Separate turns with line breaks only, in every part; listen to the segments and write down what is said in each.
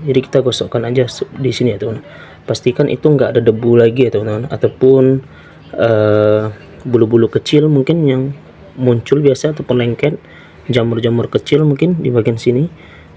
Jadi kita gosokkan aja di sini ya teman. Pastikan itu nggak ada debu lagi ya teman-teman, ataupun bulu-bulu kecil mungkin yang muncul biasa, ataupun lengket, jamur-jamur kecil mungkin di bagian sini.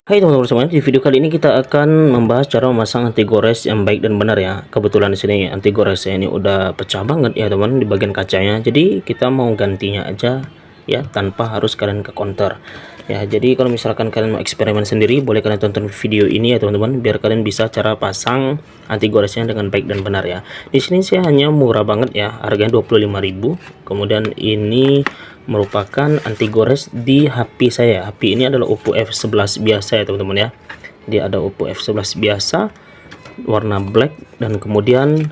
Hai teman-teman semuanya, di video kali ini kita akan membahas cara memasang anti gores yang baik dan benar ya. Kebetulan di sini anti goresnya ini udah pecah banget ya teman di bagian kacanya. Jadi kita mau gantinya aja ya, tanpa harus kalian ke counter. Ya, jadi kalau misalkan kalian mau eksperimen sendiri, boleh kalian tonton video ini ya teman-teman, biar kalian bisa cara pasang anti goresnya dengan baik dan benar ya. Di sini saya hanya murah banget ya, harganya 25.000. Kemudian ini merupakan anti gores di HP saya. HP ini adalah Oppo F11 biasa ya teman-teman ya. Dia ada Oppo F11 biasa warna black, dan kemudian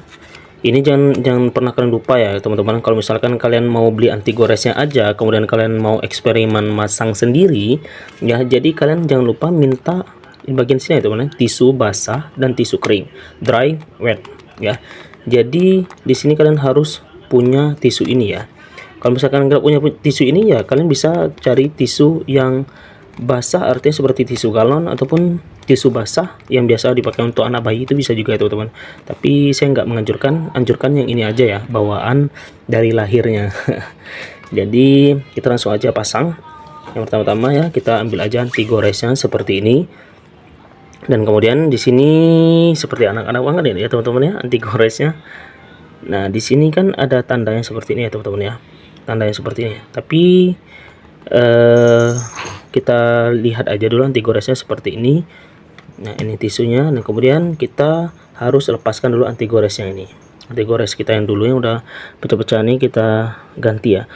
ini jangan pernah kalian lupa ya teman-teman, kalau misalkan kalian mau beli anti goresnya aja, kemudian kalian mau eksperimen masang sendiri ya, jadi kalian jangan lupa minta di bagian sini ya teman-teman, tisu basah dan tisu kering, dry wet ya. Jadi di sini kalian harus punya tisu ini ya. Kalau misalkan nggak punya tisu ini ya, kalian bisa cari tisu yang basah, artinya seperti tisu galon ataupun tisu basah yang biasa dipakai untuk anak bayi, itu bisa juga ya teman-teman. Tapi saya nggak anjurkan yang ini aja ya, bawaan dari lahirnya. Jadi kita langsung aja pasang. Yang pertama-tama ya, kita ambil aja anti goresnya seperti ini. Dan kemudian di sini seperti anak-anak banget ya teman-teman ya, anti goresnya. Nah, di sini kan ada tandanya seperti ini ya teman-teman ya. Tandanya seperti ini. Tapi kita lihat aja dulu anti goresnya seperti ini. Nah, ini tisunya. Nah, kemudian kita harus lepaskan dulu anti goresnya ini. Anti gores kita yang dulu yang udah pecah-pecah ini kita ganti ya.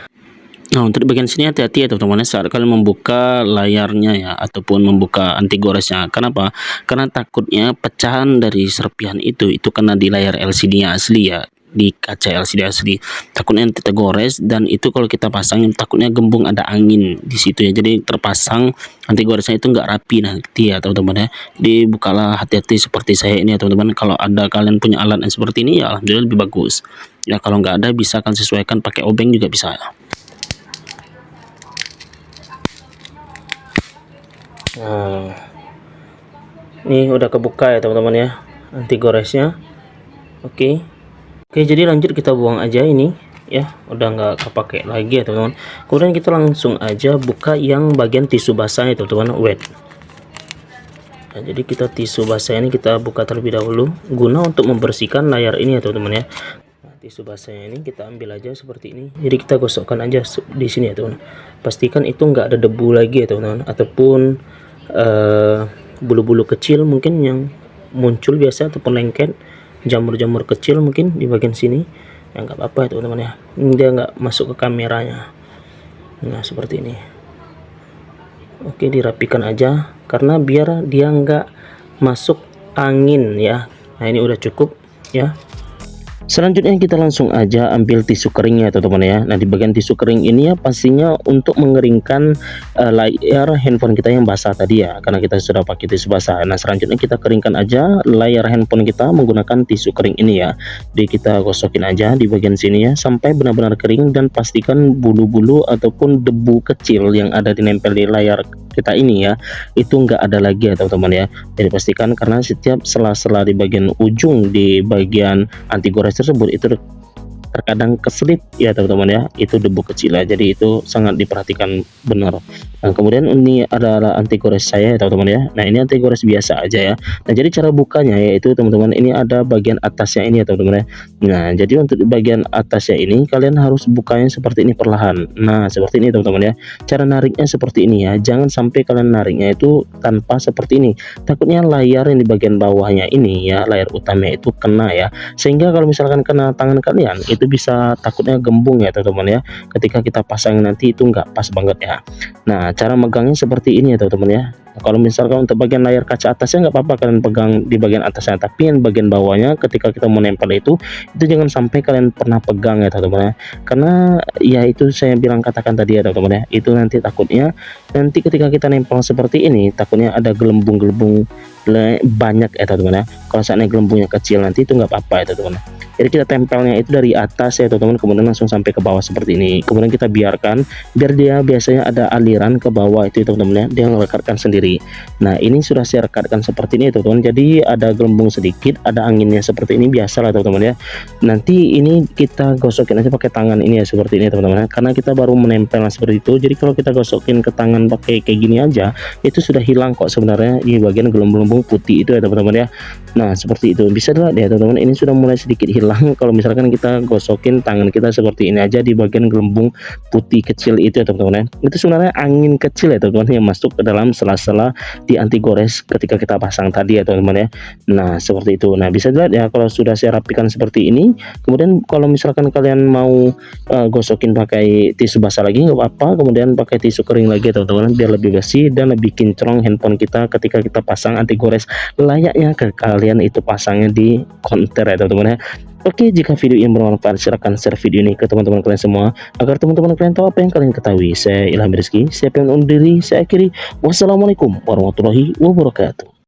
Nah, untuk di bagian sini hati-hati ya teman-teman, saat kalian membuka layarnya ya, ataupun membuka anti goresnya. Kenapa? Karena takutnya pecahan dari serpihan itu kena di layar LCD-nya asli ya, di kaca LCD asli. Takutnya nanti tergores, dan itu kalau kita pasangin takutnya gembung, ada angin di situ ya. Jadi terpasang anti goresnya itu nggak rapi nanti ya teman-teman ya. Dibukalah hati-hati seperti saya ini ya teman-teman. Kalau ada kalian punya alat yang seperti ini ya, alhamdulillah lebih bagus. Ya, kalau nggak ada bisa kalian sesuaikan pakai obeng juga bisa ya. Nah, ini udah kebuka ya teman-teman ya anti goresnya. Oke, jadi lanjut kita buang aja ini ya, udah nggak kepake lagi ya teman-teman. Kemudian kita langsung aja buka yang bagian tisu basah itu teman-teman, wet. Nah, jadi kita tisu basah ini kita buka terlebih dahulu guna untuk membersihkan layar ini ya teman-teman ya. Nah, tisu basahnya ini kita ambil aja seperti ini. Jadi kita gosokkan aja di sini ya teman-teman. Pastikan itu nggak ada debu lagi ya teman-teman, ataupun bulu-bulu kecil mungkin yang muncul biasa, ataupun lengket, jamur-jamur kecil mungkin di bagian sini ya, nggak apa-apa ya teman-teman ya, dia nggak masuk ke kameranya. Nah, seperti ini. Oke, dirapikan aja karena biar dia nggak masuk angin ya. Nah, ini udah cukup ya. Selanjutnya kita langsung aja ambil tisu kering ya teman-teman ya. Nah, di bagian tisu kering ini ya pastinya untuk mengeringkan layar handphone kita yang basah tadi ya, karena kita sudah pakai tisu basah. Nah, selanjutnya kita keringkan aja layar handphone kita menggunakan tisu kering ini ya. Jadi kita gosokin aja di bagian sini ya sampai benar-benar kering, dan pastikan bulu-bulu ataupun debu kecil yang ada di nempel di layar kita ini ya, itu nggak ada lagi ya teman-teman ya. Jadi pastikan, karena setiap sela-sela di bagian ujung di bagian anti gores tersebut itu terkadang keselip ya teman-teman ya, itu debu kecil ya. Jadi itu sangat diperhatikan benar. Nah, kemudian ini adalah anti gores saya ya teman-teman ya. Nah, ini anti gores biasa aja ya. Nah, jadi cara bukanya yaitu teman-teman, ini ada bagian atasnya ini ya teman-teman ya. Nah, jadi untuk di bagian atasnya ini kalian harus bukanya seperti ini perlahan. Nah, seperti ini teman-teman ya. Cara nariknya seperti ini ya. Jangan sampai kalian nariknya itu tanpa seperti ini. Takutnya layar yang di bagian bawahnya ini ya, layar utama itu kena ya. Sehingga kalau misalkan kena tangan kalian itu bisa takutnya gembung ya teman-teman ya. Ketika kita pasang nanti itu nggak pas banget ya. Nah, cara megangnya seperti ini ya teman-teman ya. Kalau misalkan untuk bagian layar kaca atasnya nggak apa-apa kalian pegang di bagian atasnya, tapi yang bagian bawahnya ketika kita mau nempel itu jangan sampai kalian pernah pegang ya teman-teman ya. Karena ya itu saya bilang katakan tadi ya teman-teman ya, itu nanti takutnya nanti ketika kita nempel seperti ini takutnya ada gelembung-gelembung banyak ya teman-teman ya. Kalau saatnya gelembungnya kecil nanti itu nggak apa-apa ya teman-teman. Jadi kita tempelnya itu dari atas ya teman-teman, kemudian langsung sampai ke bawah seperti ini. Kemudian kita biarkan biar dia biasanya ada aliran ke bawah itu teman-teman ya, dia ngelekatkan sendiri kiri. Nah, ini sudah saya rekatkan seperti ini teman-teman, jadi ada gelembung sedikit, ada anginnya seperti ini, biasalah teman-teman ya. Nanti ini kita gosokin aja pakai tangan ini ya, seperti ini teman-teman, karena kita baru menempel seperti itu. Jadi kalau kita gosokin ke tangan pakai kayak gini aja, itu sudah hilang kok sebenarnya di bagian gelembung-gelembung putih itu ya teman-teman ya. Nah, seperti itu bisa dilihat ya teman-teman, ini sudah mulai sedikit hilang kalau misalkan kita gosokin tangan kita seperti ini aja di bagian gelembung putih kecil itu ya teman-teman ya. Itu sebenarnya angin kecil ya teman-teman yang masuk ke dalam sela-sela di anti gores ketika kita pasang tadi ya teman-teman ya. Nah, seperti itu. Nah, bisa dilihat ya kalau sudah saya rapikan seperti ini. Kemudian kalau misalkan kalian mau gosokin pakai tisu basah lagi nggak apa-apa, kemudian pakai tisu kering lagi ya teman-teman, biar lebih bersih dan lebih kinclong handphone kita ketika kita pasang anti gores layaknya ke kalian itu pasangnya di konter ya teman-teman ya. Oke, jika video ini bermanfaat silahkan share video ini ke teman-teman kalian semua agar teman-teman kalian tahu apa yang kalian ketahui. Saya Ilham Rizky, siapa yang undur diri, saya akhiri. Wassalamualaikum warahmatullahi wabarakatuh.